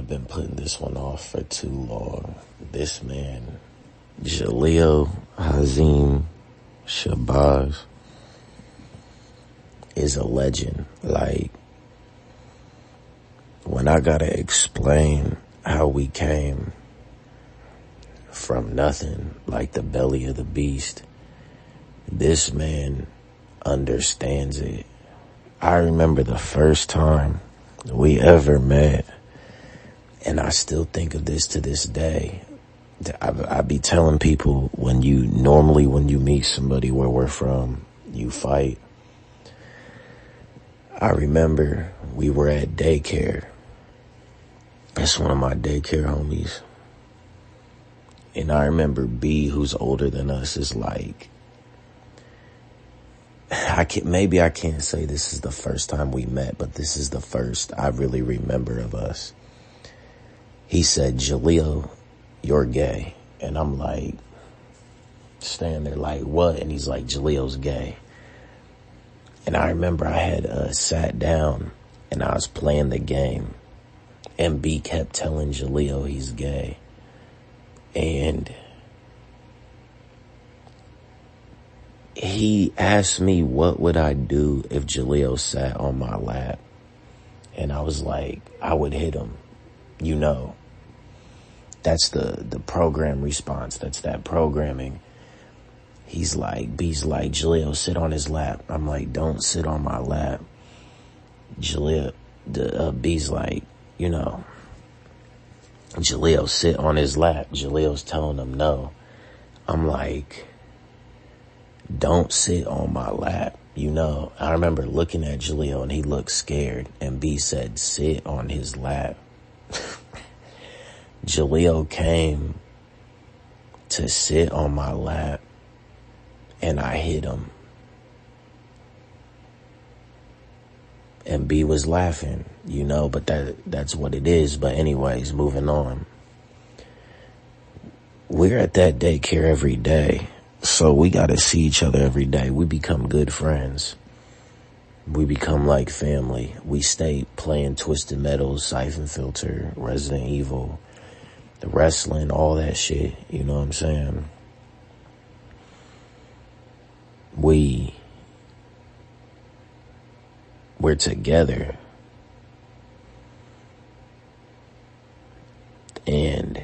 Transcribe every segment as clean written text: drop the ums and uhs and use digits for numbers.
I've been putting this one off for too long. This man, Jaleel, Hazeem, Shabazz, is a legend. Like, when I gotta explain how we came from nothing, like the belly of the beast, this man understands it. I remember the first time we ever met, and I still think of this to this day. I be telling people, when you meet somebody where we're from, you fight. I remember we were at daycare. That's one of my daycare homies. And I remember B, who's older than us, is like, maybe I can't say this is the first time we met, but this is the first I really remember of us. He said, "Jaleel, you're gay." And I'm like, standing there like, what? And he's like, "Jaleel's gay." And I remember I had sat down and I was playing the game, and B kept telling Jaleel he's gay. And he asked me, what would I do if Jaleel sat on my lap? And I was like, I would hit him. You know, that's the program response. That's that programming. B's like, "Jaleel, sit on his lap." I'm like, "Don't sit on my lap." Jaleel, B's like, "Jaleel, sit on his lap." Jaleel's telling him no. I'm like, "Don't sit on my lap." I remember looking at Jaleel and he looked scared, and B said, "Sit on his lap." Jaleel came to sit on my lap, and I hit him. And B was laughing, but that's what it is. But anyways, moving on. We're at that daycare every day, so we got to see each other every day. We become good friends. We become like family. We stay playing Twisted Metal, Siphon Filter, Resident Evil, the wrestling, all that shit. You know what I'm saying? We're together. And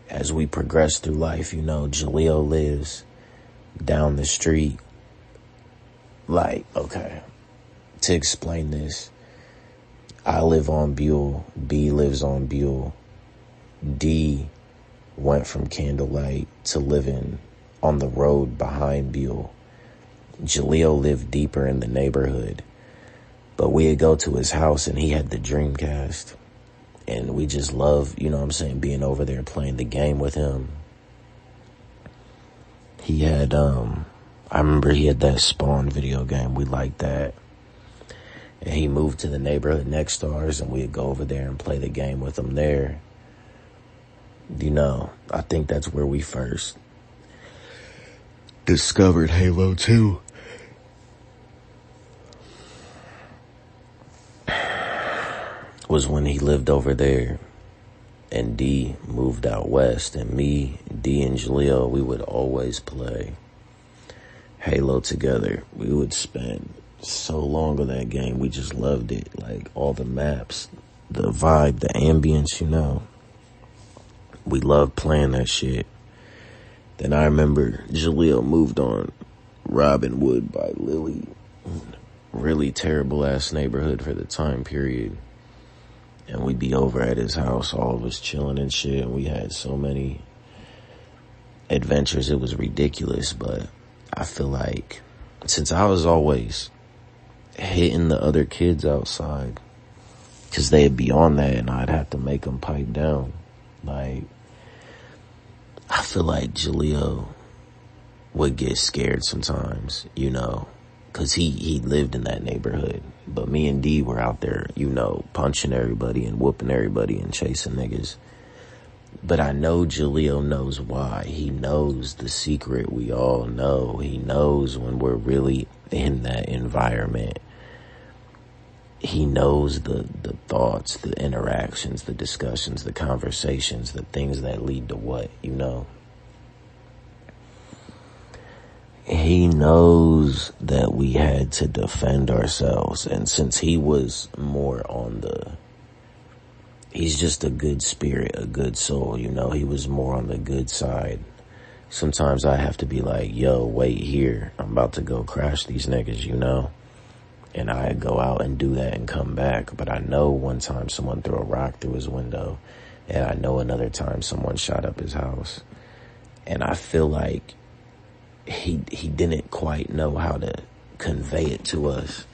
as we progress through life, Jaleel lives down the street. Like, okay, to explain this, I live on Buell, B lives on Buell, D went from Candlelight to living on the road behind Buell. Jaleel lived deeper in the neighborhood, but we'd go to his house and he had the Dreamcast, and we just love, being over there playing the game with him. He had, I remember he had that Spawn video game. We liked that. And he moved to the neighborhood next to ours, and we'd go over there and play the game with him there. I think that's where we first discovered Halo 2. Was when he lived over there and D moved out west, and me, D, and Jaleel, we would always play Halo together. We would spend so long on that game. We just loved it. Like, all the maps, the vibe, the ambience, We loved playing that shit. Then I remember Jaleel moved on Robin Wood by Lily. Really terrible ass neighborhood for the time period. And we'd be over at his house, all of us chilling and shit. And we had so many adventures, it was ridiculous. But I feel like, since I was always hitting the other kids outside, because they'd be on that and I'd have to make them pipe down. Like, I feel like Jaleel would get scared sometimes, because he lived in that neighborhood. But me and D were out there, punching everybody and whooping everybody and chasing niggas. But I know Jaleel knows why. He knows the secret we all know. He knows when we're really in that environment. he knows the thoughts, the interactions, the discussions, the conversations, the things that lead to what, you know. He knows that we had to defend ourselves, and since he was more on he's just a good spirit, a good soul, you know, he was more on the good side. Sometimes I have to be like, yo, wait here, I'm about to go crash these niggas, you know? And I go out and do that and come back. But I know one time someone threw a rock through his window, and I know another time someone shot up his house. And I feel like he didn't quite know how to convey it to us,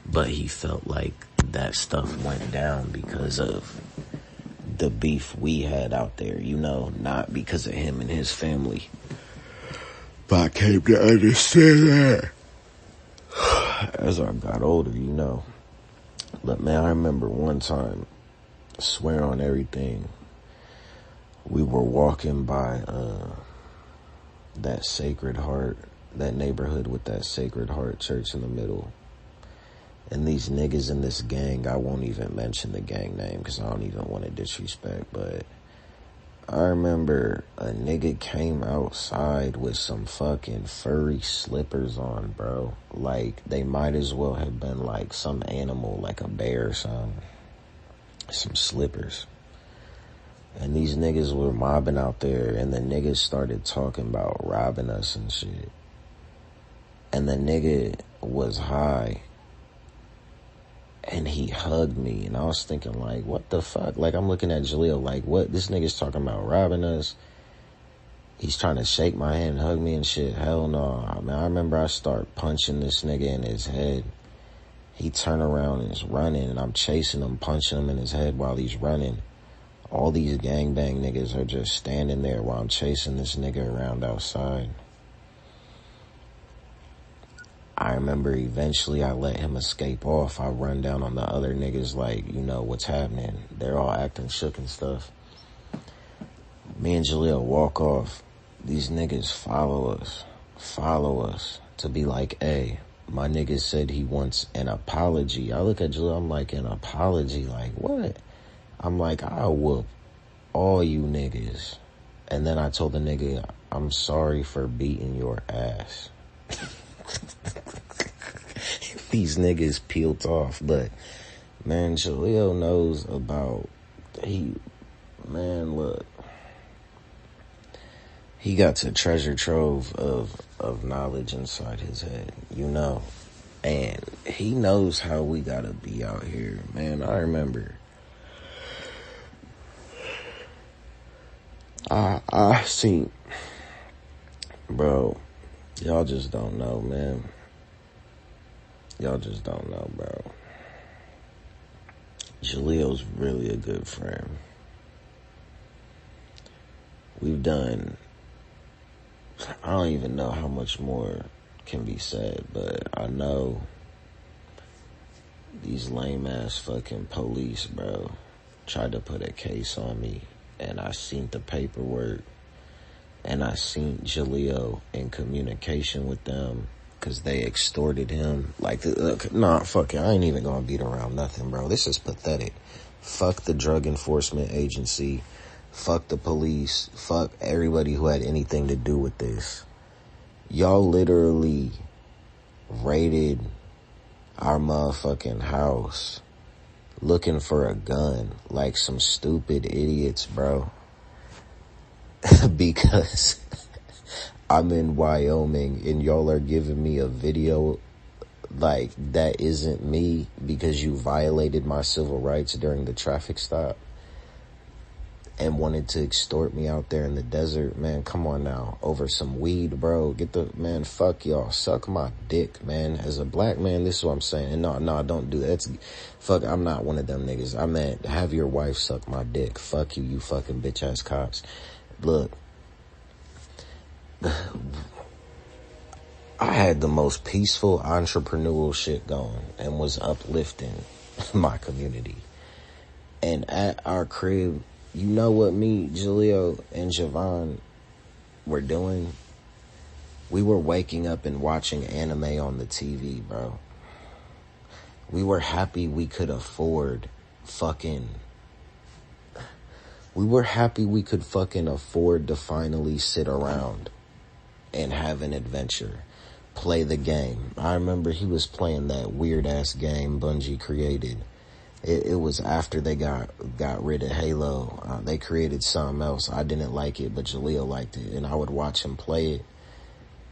but he felt like that stuff went down because of the beef we had out there, you know, not because of him and his family. But I came to understand that as I got older, you know. But man, I remember one time, swear on everything, we were walking by that Sacred Heart, that neighborhood with that Sacred Heart church in the middle. And these niggas in this gang, I won't even mention the gang name because I don't even want to disrespect, but I remember a nigga came outside with some fucking furry slippers on, bro. Like, they might as well have been like some animal, like a bear or something. Some slippers. And these niggas were mobbing out there, and the niggas started talking about robbing us and shit. And the nigga was high, and he hugged me, and I was thinking, like, what the fuck? Like, I'm looking at Jaleel, like, what? This nigga's talking about robbing us. He's trying to shake my hand and hug me and shit. Hell no. I mean, I remember I start punching this nigga in his head. He turned around and is running, and I'm chasing him, punching him in his head while he's running. All these gangbang niggas are just standing there while I'm chasing this nigga around outside. I remember eventually I let him escape off. I run down on the other niggas like, you know, what's happening? They're all acting shook and stuff. Me and Jaleel walk off. These niggas follow us to be like, hey, my nigga said he wants an apology. I look at Jaleel, I'm like, an apology? Like, what? I'm like, I'll whoop all you niggas. And then I told the nigga, I'm sorry for beating your ass. These niggas peeled off, but man, Jaleel knows about, look, he got a treasure trove of knowledge inside his head, you know, and he knows how we gotta be out here, man. I remember, I see, bro, y'all just don't know, man. Y'all just don't know, bro. Jaleel's really a good friend. We've done, I don't even know how much more can be said, but I know these lame ass fucking police, bro, tried to put a case on me, and I seen the paperwork, and I seen Jaleel in communication with them, because they extorted him. Like, nah, fuck it. I ain't even gonna beat around nothing, bro. This is pathetic. Fuck the Drug Enforcement Agency. Fuck the police. Fuck everybody who had anything to do with this. Y'all literally raided our motherfucking house looking for a gun like some stupid idiots, bro. Because I'm in Wyoming and y'all are giving me a video like that isn't me because you violated my civil rights during the traffic stop and wanted to extort me out there in the desert. Man, come on now. Over some weed, bro. Man, fuck y'all. Suck my dick, man. As a black man, this is what I'm saying. And no, don't do that. Fuck, I'm not one of them niggas. I meant have your wife suck my dick. Fuck you, you fucking bitch ass cops. Look. I had the most peaceful entrepreneurial shit going and was uplifting my community. And at our crib, you know what me, Jaleel, and Javon were doing? We were waking up and watching anime on the TV, bro. We were happy we could afford we were happy we could fucking afford to finally sit around and have an adventure. Play the game. I remember he was playing that weird ass game Bungie created. It was after they got rid of Halo. They created something else. I didn't like it, but Jaleel liked it, and I would watch him play it.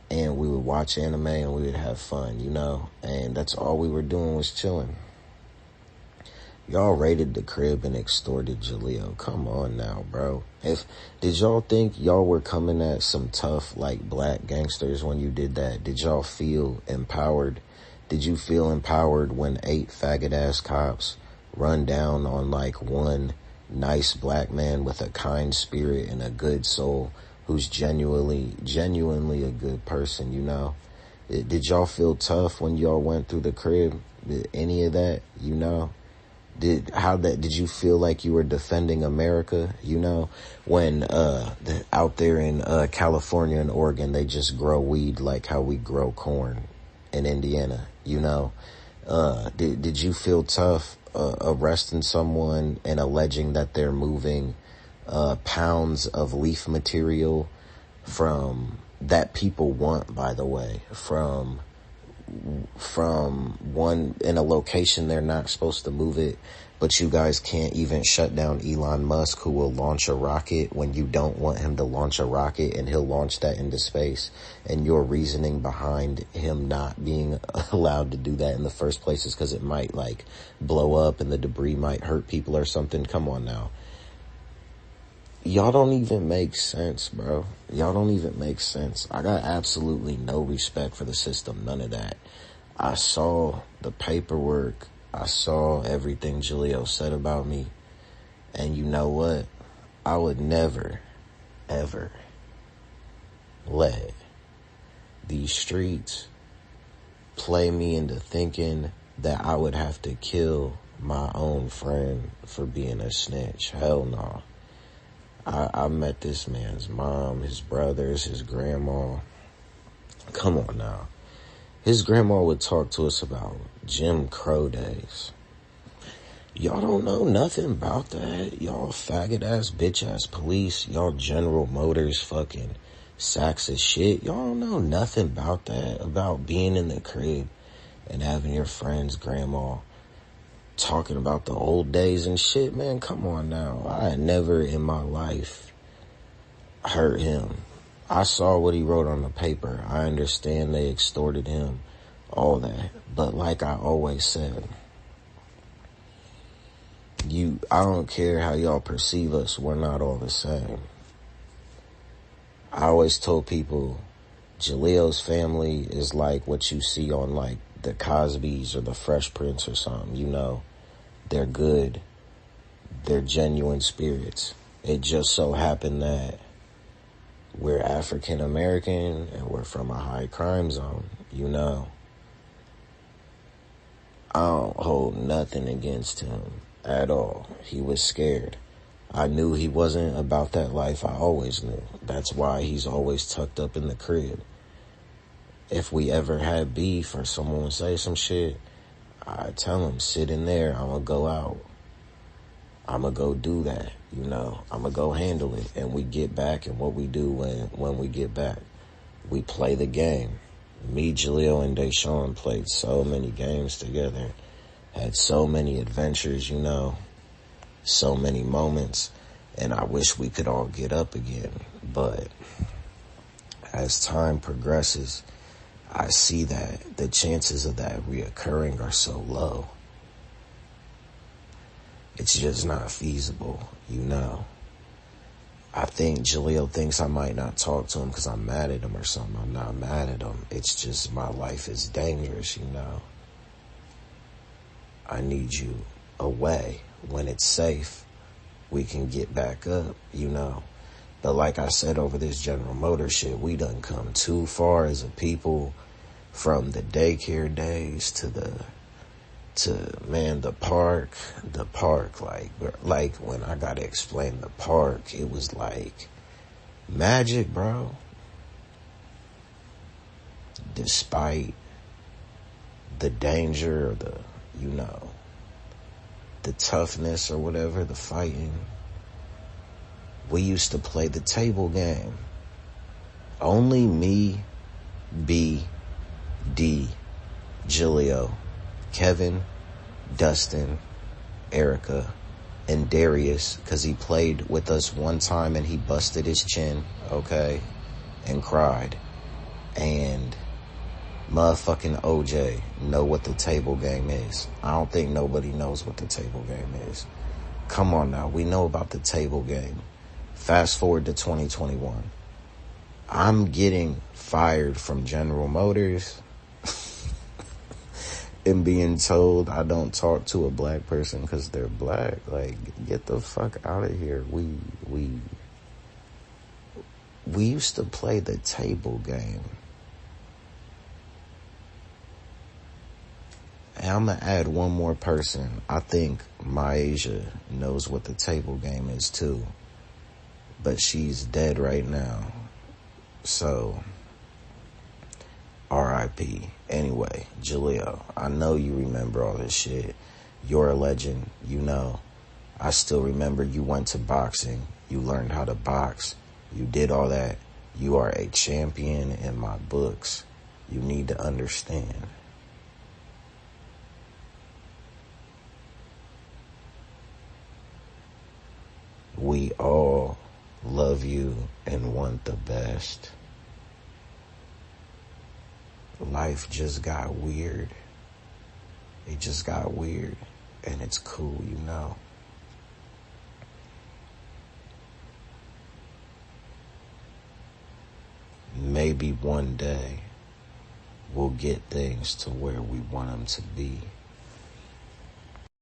And we would watch anime and we would have fun, you know? And that's all we were doing was chilling. Y'all raided the crib and extorted Jaleel. Come on now, bro. Did y'all think y'all were coming at some tough, like, black gangsters when you did that? Did y'all feel empowered? Did you feel empowered when 8 faggot-ass cops run down on, like, one nice black man with a kind spirit and a good soul who's genuinely a good person, you know? Did y'all feel tough when y'all went through the crib? Did any of that, you know? Did you feel like you were defending America, you know? When out there in California and Oregon, they just grow weed like how we grow corn in Indiana, you know? Did you feel tough arresting someone and alleging that they're moving pounds of leaf material from that people want, by the way, from one in a location they're not supposed to move it, but you guys can't even shut down Elon Musk, who will launch a rocket when you don't want him to launch a rocket, and he'll launch that into space, and your reasoning behind him not being allowed to do that in the first place is because it might, like, blow up and the debris might hurt people or something. Come on now. Y'all don't even make sense, bro. Y'all don't even make sense. I got absolutely no respect for the system. None of that. I saw the paperwork. I saw everything Jaleel said about me. And you know what? I would never, ever let these streets play me into thinking that I would have to kill my own friend for being a snitch. Hell no. I met this man's mom, his brothers, his grandma. Come on now. His grandma would talk to us about Jim Crow days. Y'all don't know nothing about that. Y'all faggot-ass, bitch-ass police. Y'all General Motors fucking sacks of shit. Y'all don't know nothing about that, about being in the crib and having your friend's grandma talking about the old days and shit, man. Come on now. I had never in my life heard him. I saw what he wrote on the paper. I understand they extorted him, all that. But like I always said, I don't care how y'all perceive us. We're not all the same. I always told people Jaleel's family is like what you see on, like, the Cosbys or the Fresh Prince or something, you know. They're good. They're genuine spirits. It just so happened that we're African American and we're from a high crime zone, you know. I don't hold nothing against him at all. He was scared. I knew he wasn't about that life. I always knew. That's why he's always tucked up in the crib. If we ever had beef or someone would say some shit, I tell him, sit in there. I'm going to go out. I'm going to go do that, you know. I'm going to go handle it. And we get back, and what we do when we get back, we play the game. Me, Jaleel, and Deshaun played so many games together. Had so many adventures, you know. So many moments. And I wish we could all get up again. But as time progresses, I see that the chances of that reoccurring are so low. It's just not feasible, you know. I think Jaleel thinks I might not talk to him because I'm mad at him or something. I'm not mad at him. It's just my life is dangerous, you know. I need you away. When it's safe, we can get back up, you know. But like I said over this General Motors shit, we done come too far as a people, from the daycare days to the park, like when I gotta explain the park, it was like magic, bro. Despite the danger or you know, the toughness or whatever, the fighting. We used to play the table game. Only me, B, D, Jaleel, Kevin, Dustin, Erica, and Darius, because he played with us one time and he busted his chin, okay, and cried. And motherfucking OJ know what the table game is. I don't think nobody knows what the table game is. Come on now, we know about the table game. Fast forward to 2021. I'm getting fired from General Motors and being told I don't talk to a black person because they're black. Like, get the fuck out of here. We used to play the table game. And I'm going to add one more person. I think Myasia knows what the table game is too. But she's dead right now. So, R.I.P. Anyway, Jaleel, I know you remember all this shit. You're a legend, you know. I still remember you went to boxing. You learned how to box. You did all that. You are a champion in my books. You need to understand. We all love you and want the best. Life just got weird. It just got weird. And it's cool, you know. Maybe one day we'll get things to where we want them to be.